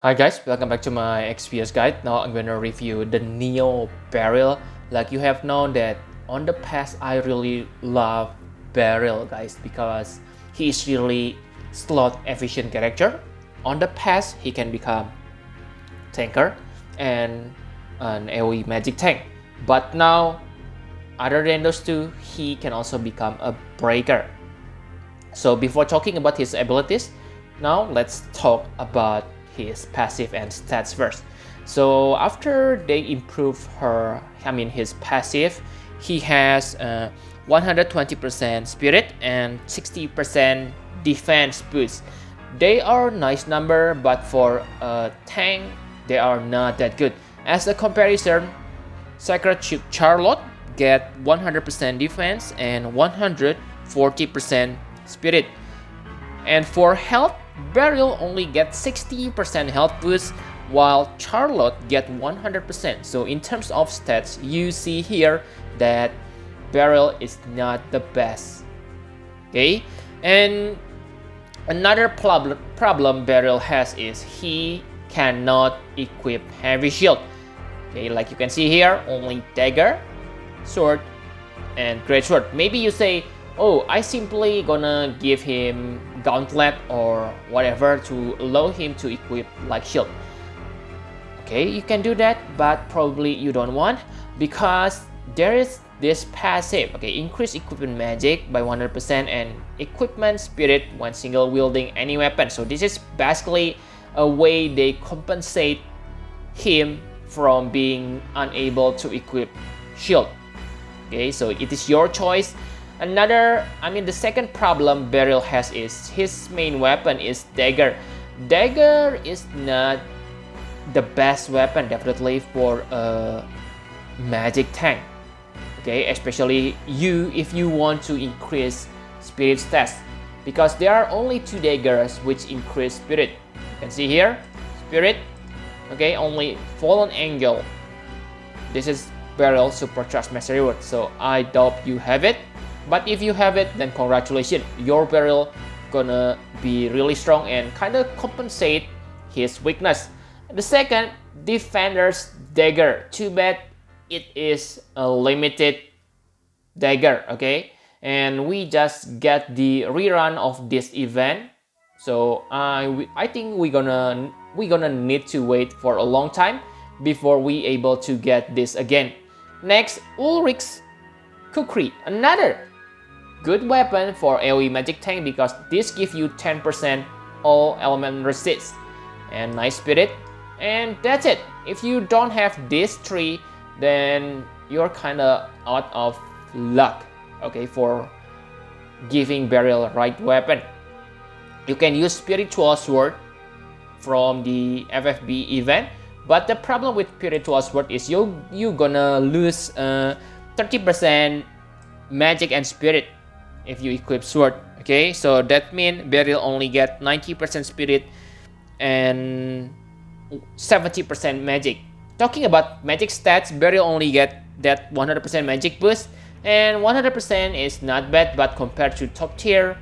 Hi guys, welcome back to my XPS guide. Now I'm gonna review the Neo Beryl. Like you have known that on the past I really love Beryl guys because he is really slot efficient character. On the past he can become tanker and an AoE magic tank. But now other than those two, he can also become a breaker. So before talking about his abilities, now let's talk about his passive and stats first. So after they improve his passive, he has 120% spirit and 60% defense boost. They are nice number, but for a tank, they are not that good. As a comparison, Sacred Charlotte get 100% defense and 140% spirit. And for health, Beryl only gets 60% health boost while Charlotte get 100%. So in terms of stats, you see here that Beryl is not the best. Okay, and another problem Beryl has is he cannot equip heavy shield. Okay, like you can see here, only dagger, sword, and great sword. Maybe you say, oh, I simply gonna give him gauntlet or whatever to allow him to equip like shield. Okay, you can do that, but probably you don't want because there is this passive. Okay, increase equipment magic by 100% and equipment spirit when single wielding any weapon. So this is basically a way they compensate him from being unable to equip shield. Okay, so it is your choice. The second problem Beryl has is his main weapon is dagger. Dagger is not the best weapon definitely for a magic tank. Okay, especially if you want to increase spirit stats, because there are only two daggers which increase spirit. You can see here, spirit. Okay, only fallen angel. This is Beryl supercharged master reward. So I doubt you have it. But if you have it, then congratulations, your Beryl gonna be really strong and kind of compensate his weakness. The second, Defender's Dagger. Too bad it is a limited dagger, okay? And we just get the rerun of this event. So I think we're gonna need to wait for a long time before we able to get this again. Next, Ulrich's Kukri, another good weapon for AoE magic tank because this gives you 10% all element resist and nice spirit, and that's it. If you don't have these three, then you're kinda out of luck, okay, for giving Beryl right weapon. You can use spiritual sword from the FFBE event, but the problem with spiritual sword is you gonna lose 30% magic and spirit if you equip sword. Okay, so that means Beryl only get 90% spirit and 70% magic. Talking about magic stats, Beryl only get that 100% magic boost, and 100% is not bad, but compared to top tier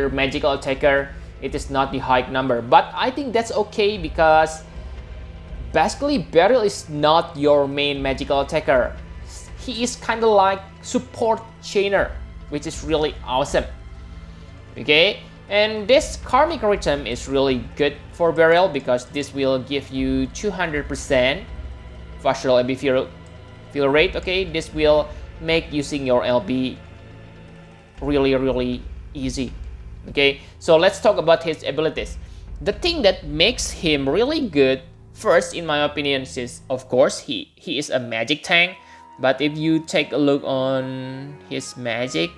magical attacker, it is not the high number. But I think that's okay because basically Beryl is not your main magical attacker. He is kind of like support chainer, which is really awesome. Okay, and this karmic rhythm is really good for Beryl because this will give you 200% faster LB fill rate. Okay, this will make using your LB really easy. Okay, so let's talk about his abilities. The thing that makes him really good, first in my opinion, is of course he is a magic tank. But if you take a look on his magic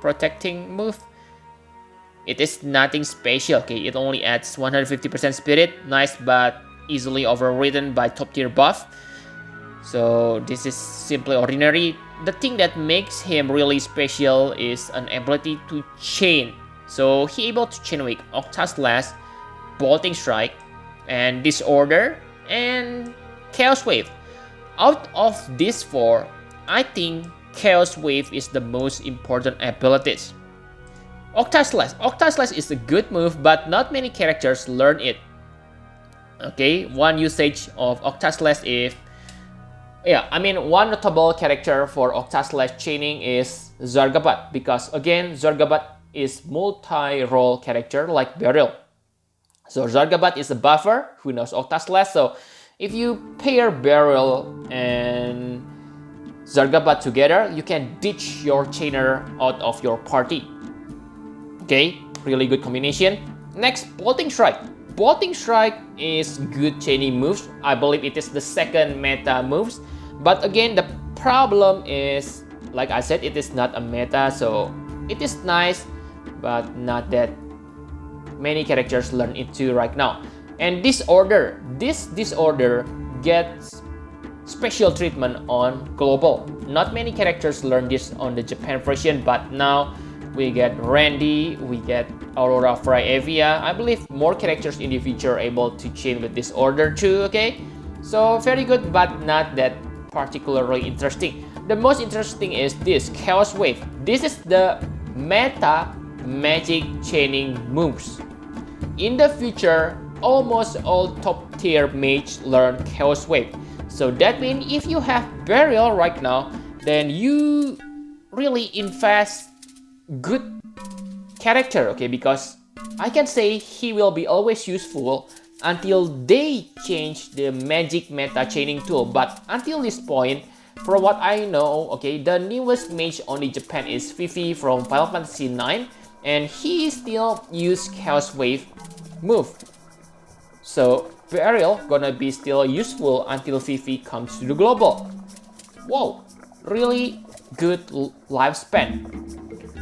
protecting move, it is nothing special. Okay, it only adds 150% spirit, nice, but easily overridden by top tier buff. So this is simply ordinary. The thing that makes him really special is an ability to chain. So he able to chain with Octa Slash, Bolting Strike, and Disorder, and Chaos Wave. Out of these four, I think Chaos Wave is the most important abilities. Octa Slash is a good move, but not many characters learn it. Okay, one usage of Octaslash is, one notable character for Octaslash chaining is Zargabat, because again, Zargabat is multi-role character like Beryl. So Zargabat is a buffer who knows Octaslash. So if you pair Beryl and Zargabat together, you can ditch your chainer out of your party. Okay, really good combination. Next, Bolting Strike. Bolting Strike is good chaining moves. I believe it is the second meta moves. But again, the problem is, like I said, it is not a meta, so it is nice, but not that many characters learn it too right now. And this disorder gets special treatment on global. Not many characters learn this on the Japan version, but now we get Randy, we get Aurora Evia. I believe more characters in the future are able to chain with this order too, okay? So very good, but not that particularly interesting. The most interesting is this Chaos Wave. This is the meta magic chaining moves. In the future, almost all top tier mages learn Chaos Wave. So that means if you have Beryl right now, then you really invest good character, okay? Because I can say he will be always useful until they change the magic meta chaining tool. But until this point, from what I know, okay, the newest mage on the Japan is Fifi from Final Fantasy IX, and he still use Chaos Wave move. So Beryl gonna be still useful until Fifi comes to the global. Whoa, really good lifespan.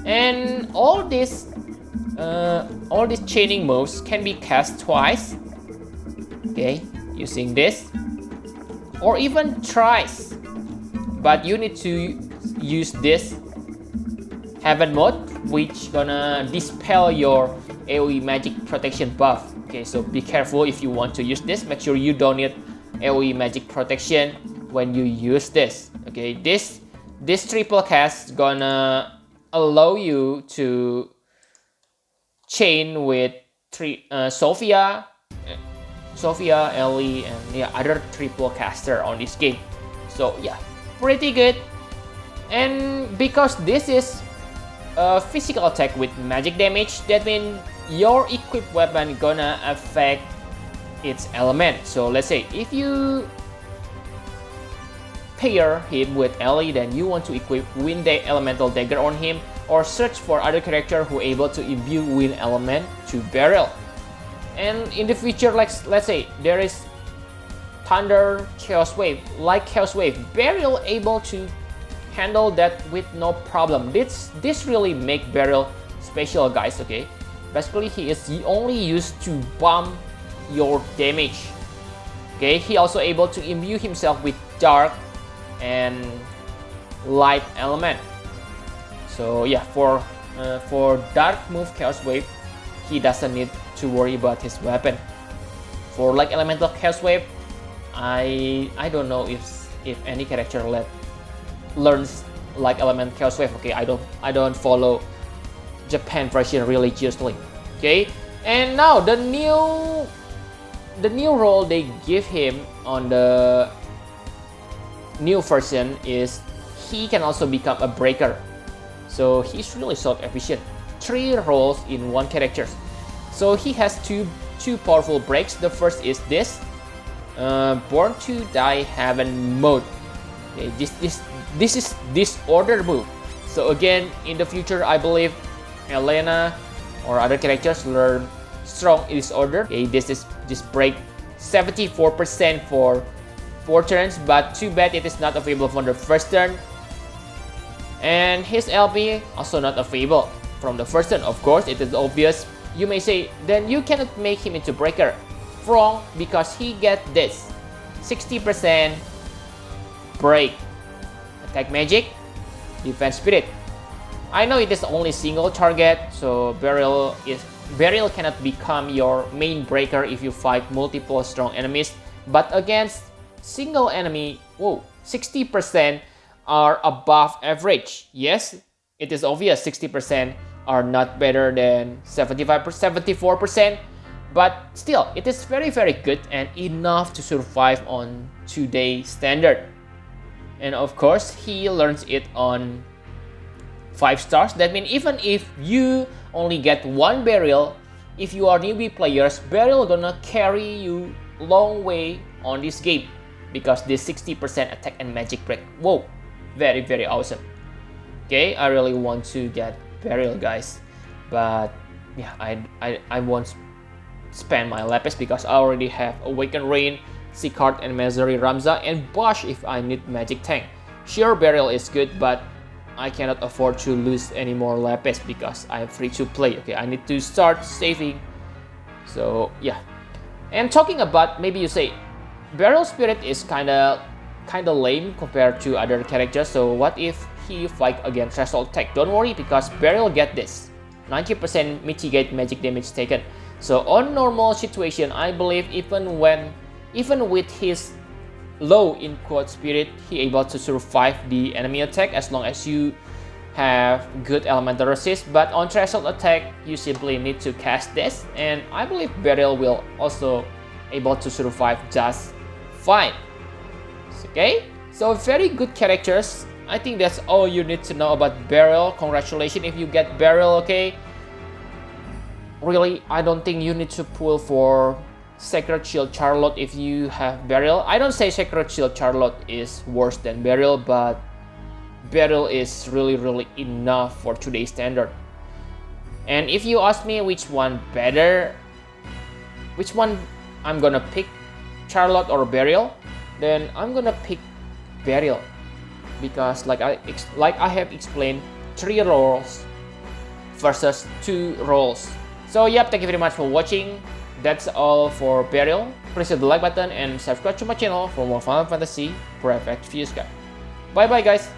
And all these chaining moves can be cast twice, okay, using this, or even thrice. But you need to use this Heaven mode, which gonna dispel your AoE magic protection buff. Okay, so be careful if you want to use this. Make sure you don't need AoE magic protection when you use this. Okay, this triple cast gonna allow you to chain with Sophia, Ellie, and other triple caster on this game. So yeah, pretty good. And because this is a physical attack with magic damage, that means your equipped weapon gonna affect its element. So let's say if you pair him with Ellie, then you want to equip Wind Elemental Dagger on him, or search for other character who able to imbue Wind Element to Beryl. And in the future, like let's say there is Thunder Chaos Wave, like Chaos Wave, Beryl able to handle that with no problem. This really make Beryl special, guys, okay? Basically, he is only used to bomb your damage. Okay, he also able to imbue himself with dark and light element. So yeah, for dark move Chaos Wave, he doesn't need to worry about his weapon. For like elemental Chaos Wave, I don't know if any character learns like element Chaos Wave. Okay, I don't follow Japan version religiously. Okay, and now the new role they give him on the new version is he can also become a breaker. So he's really so efficient. 3 roles in one character. So he has two powerful breaks. The first is this Born to Die Heaven mode. Okay, this is disorder move. So again, in the future, I believe Elena or other characters learn strong disorder. Okay, this break 74% for 4 turns, but too bad it is not available for the first turn. And his LP also not available from the first turn. Of course, it is obvious. You may say, then you cannot make him into breaker. Wrong, because he get this 60% break, attack magic, defense spirit. I know it is only single target, so Beryl cannot become your main breaker if you fight multiple strong enemies. But against single enemy, 60% are above average. Yes, it is obvious 60% are not better than 74%, but still, it is very good and enough to survive on today's standard. And of course, he learns it on 5 stars. That means even if you only get 1 Beryl, if you are newbie players, Beryl gonna carry you long way on this game because this 60% attack and magic break. Whoa, very awesome. Okay, I really want to get Beryl, guys, but yeah, I won't spend my lapis because I already have Awakened Rain, Seacard, and Misery Ramza, and Bosch if I need magic tank. Sure, Beryl is good, but I cannot afford to lose any more lapis because I'm free to play. Okay, I need to start saving. So yeah. And talking about, maybe you say Beryl Spirit is kinda lame compared to other characters. So what if he fight against Threshold Tech? Don't worry because Beryl get this. 90% mitigate magic damage taken. So on normal situation, I believe even with his low in quote spirit, he able to survive the enemy attack as long as you have good elemental resist. But on threshold attack, you simply need to cast this, and I believe Beryl will also able to survive just fine. Okay, so very good characters. I think that's all you need to know about Beryl. Congratulations if you get Beryl. Okay, really, I don't think you need to pull for Sacred Shield Charlotte if you have Beryl. I don't say Sacred Shield Charlotte is worse than Beryl, but Beryl is really enough for today's standard. And if you ask me which one better, which one I'm gonna pick, Charlotte or Beryl, then I'm gonna pick Beryl because like I have explained, 3 roles versus 2 roles. So yep, thank you very much for watching. That's all for Beryl. Please hit the like button and subscribe to my channel for more Final Fantasy for FFBE guys. Bye bye guys.